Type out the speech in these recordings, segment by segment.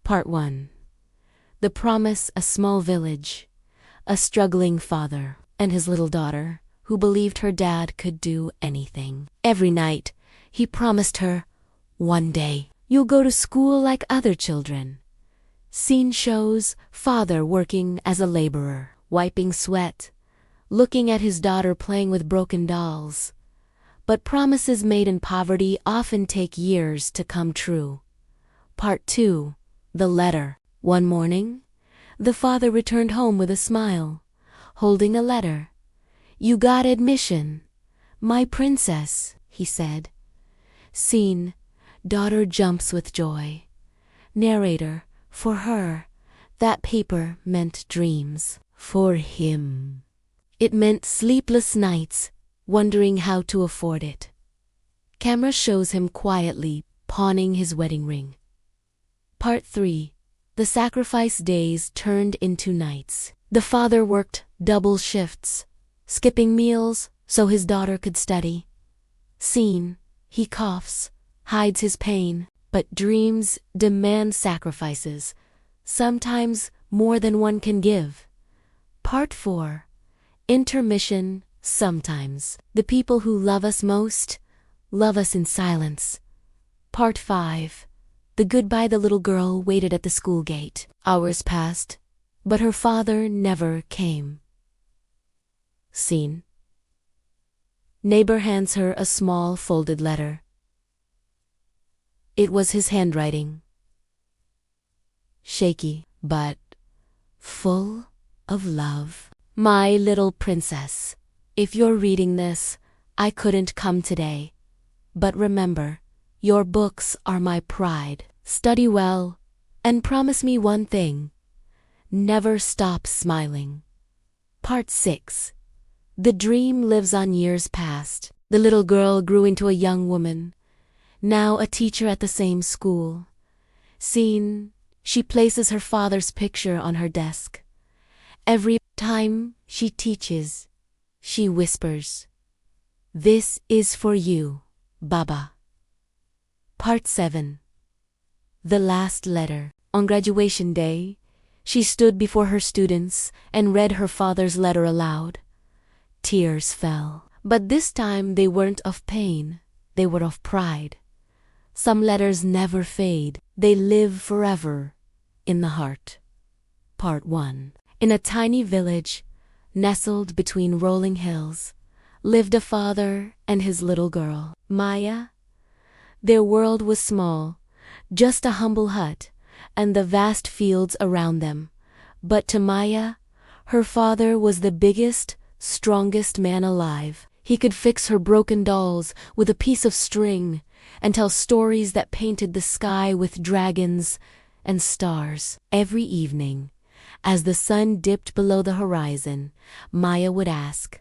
Part 1. The Promise, a small village. A struggling father and his little daughter, who believed her dad could do anything. Every night, he promised her, "One day, you'll go to school like other children." Scene shows father working as a laborer, wiping sweat, looking at his daughter playing with broken dolls. But promises made in poverty often take years to come true. Part 2. The Letter. One morning, the father returned home with a smile, holding a letter. "You got admission, my princess," he said. Scene: daughter jumps with joy. Narrator: for her, that paper meant dreams. For him, it meant sleepless nights, wondering how to afford it. Camera shows him quietly pawning his wedding ring. Part 3. The sacrifice days turned into nights. The father worked double shifts, skipping meals so his daughter could study. Scene: he coughs, hides his pain, but dreams demand sacrifices, sometimes more than one can give. Part 4. Intermission. Sometimes the people who love us most love us in silence. Part 5. The goodbye. The little girl waited at the school gate. Hours passed, but her father never came. Scene: neighbor hands her a small folded letter. It was his handwriting. Shaky, but full of love. "My little princess, if you're reading this, I couldn't come today. But remember, your books are my pride. Study well, and promise me one thing. Never stop smiling." Part 6. The dream lives on years past. The little girl grew into a young woman, now a teacher at the same school. Scene: she places her father's picture on her desk. Every time she teaches, she whispers, "This is for you, Baba." Part 7. The Last Letter. On graduation day, she stood before her students and read her father's letter aloud. Tears fell, but this time they weren't of pain, they were of pride. Some letters never fade, they live forever in the heart. Part 1. In a tiny village, nestled between rolling hills, lived a father and his little girl, Maya. Their world was small, just a humble hut, and the vast fields around them. But to Maya, her father was the biggest, strongest man alive. He could fix her broken dolls with a piece of string and tell stories that painted the sky with dragons and stars. Every evening, as the sun dipped below the horizon, Maya would ask,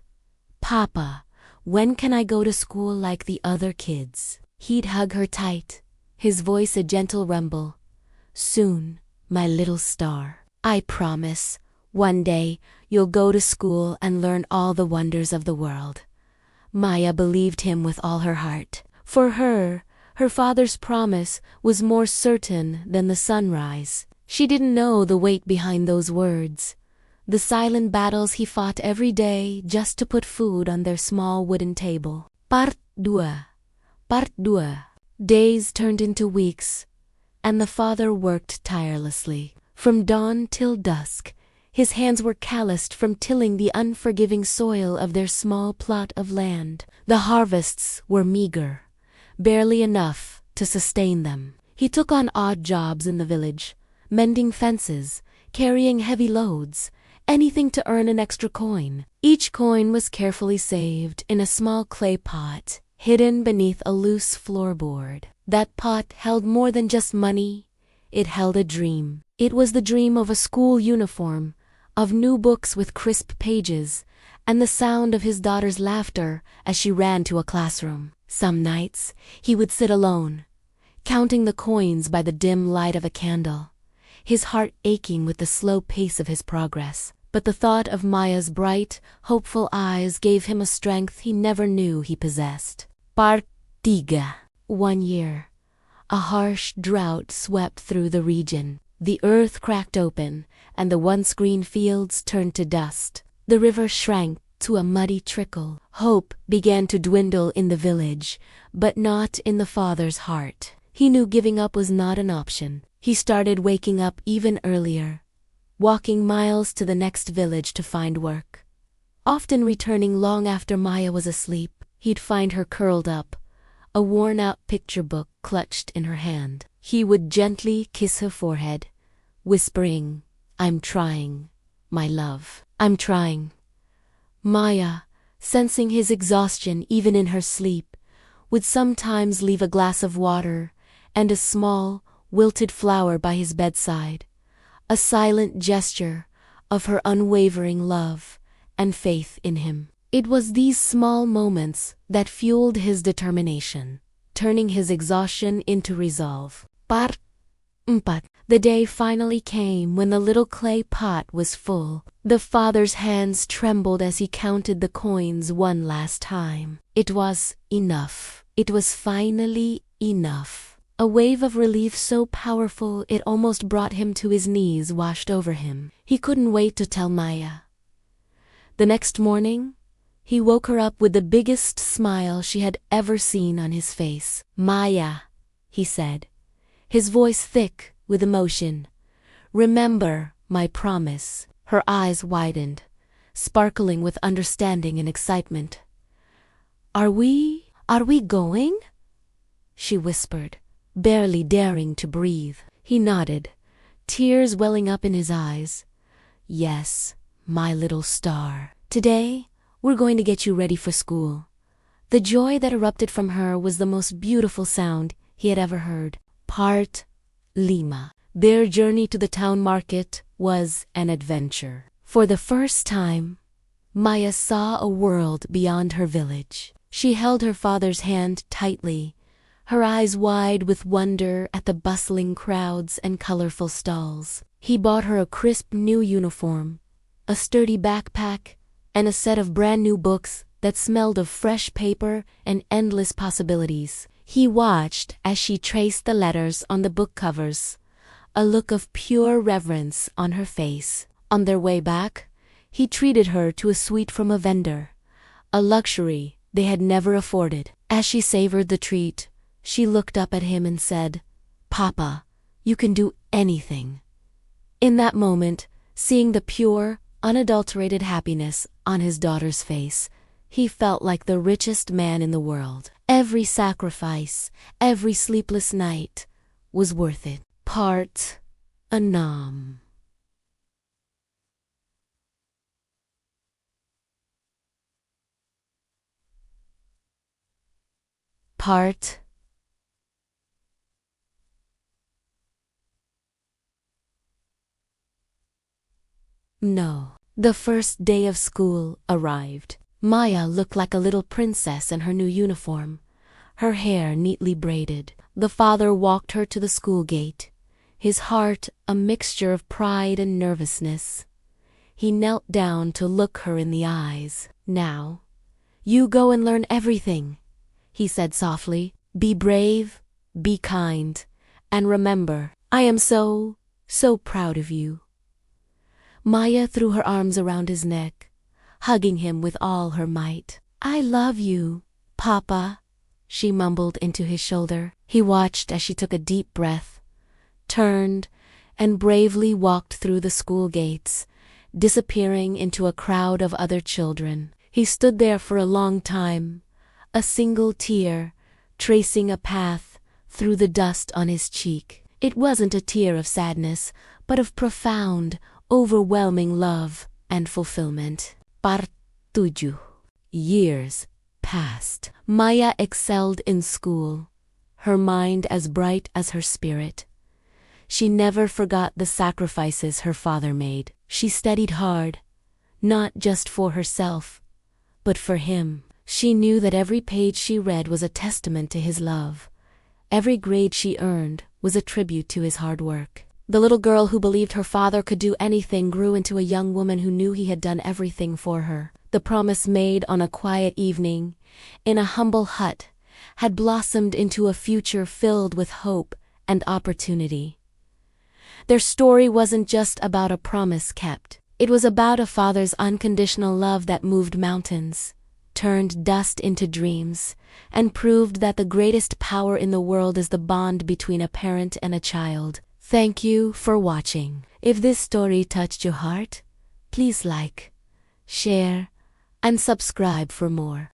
"Papa, when can I go to school like the other kids?" He'd hug her tight, his voice a gentle rumble. "Soon, my little star. I promise, one day you'll go to school and learn all the wonders of the world." Maya believed him with all her heart. For her, her father's promise was more certain than the sunrise. She didn't know the weight behind those words, the silent battles he fought every day just to put food on their small wooden table. Part 2. Part 2. Days turned into weeks, and the father worked tirelessly. From dawn till dusk, his hands were calloused from tilling the unforgiving soil of their small plot of land. The harvests were meager, barely enough to sustain them. He took on odd jobs in the village, mending fences, carrying heavy loads, anything to earn an extra coin. Each coin was carefully saved in a small clay pot, hidden beneath a loose floorboard. That pot held more than just money, it held a dream. It was the dream of a school uniform, of new books with crisp pages, and the sound of his daughter's laughter as she ran to a classroom. Some nights, he would sit alone, counting the coins by the dim light of a candle, his heart aching with the slow pace of his progress. But the thought of Maya's bright, hopeful eyes gave him a strength he never knew he possessed. Part 3. One year, a harsh drought swept through the region. The earth cracked open, and the once green fields turned to dust. The river shrank to a muddy trickle. Hope began to dwindle in the village, but not in the father's heart. He knew giving up was not an option. He started waking up even earlier, walking miles to the next village to find work. Often returning long after Maya was asleep, he'd find her curled up, a worn-out picture book clutched in her hand. He would gently kiss her forehead, whispering, "I'm trying, my love. I'm trying." Maya, sensing his exhaustion even in her sleep, would sometimes leave a glass of water and a small, wilted flower by his bedside, a silent gesture of her unwavering love and faith in him. It was these small moments that fueled his determination, turning his exhaustion into resolve. Part 4. The day finally came when the little clay pot was full. The father's hands trembled as he counted the coins one last time. It was enough. It was finally enough. A wave of relief so powerful it almost brought him to his knees washed over him. He couldn't wait to tell Maya. The next morning, he woke her up with the biggest smile she had ever seen on his face. "Maya," he said, his voice thick with emotion, "remember my promise." Her eyes widened, sparkling with understanding and excitement. Are we going?" she whispered, barely daring to breathe. He nodded, tears welling up in his eyes. "Yes, my little star. Today, we're going to get you ready for school." The joy that erupted from her was the most beautiful sound he had ever heard. Part Lima. Their journey to the town market was an adventure. For the first time, Maya saw a world beyond her village. She held her father's hand tightly, her eyes wide with wonder at the bustling crowds and colorful stalls. He bought her a crisp new uniform, a sturdy backpack, and a set of brand new books that smelled of fresh paper and endless possibilities. He watched as she traced the letters on the book covers, a look of pure reverence on her face. On their way back, he treated her to a sweet from a vendor, a luxury they had never afforded. As she savored the treat, she looked up at him and said, "Papa, you can do anything." In that moment, seeing the pure, unadulterated happiness on his daughter's face, he felt like the richest man in the world. Every sacrifice, every sleepless night was worth it. Part Anam. Part No. The first day of school arrived. Maya looked like a little princess in her new uniform, her hair neatly braided. The father walked her to the school gate, his heart a mixture of pride and nervousness. He knelt down to look her in the eyes. "Now, you go and learn everything," he said softly. "Be brave, be kind, and remember, I am so proud of you." Maya threw her arms around his neck, hugging him with all her might. "I love you, Papa," she mumbled into his shoulder. He watched as she took a deep breath, turned, and bravely walked through the school gates, disappearing into a crowd of other children. He stood there for a long time, a single tear tracing a path through the dust on his cheek. It wasn't a tear of sadness, but of profound, overwhelming love and fulfillment. Part 7. Years passed. Maya excelled in school, her mind as bright as her spirit. She never forgot the sacrifices her father made. She studied hard, not just for herself, but for him. She knew that every page she read was a testament to his love. Every grade she earned was a tribute to his hard work. The little girl who believed her father could do anything grew into a young woman who knew he had done everything for her. The promise made on a quiet evening, in a humble hut, had blossomed into a future filled with hope and opportunity. Their story wasn't just about a promise kept. It was about a father's unconditional love that moved mountains, turned dust into dreams, and proved that the greatest power in the world is the bond between a parent and a child. Thank you for watching. If this story touched your heart, please like, share, and subscribe for more.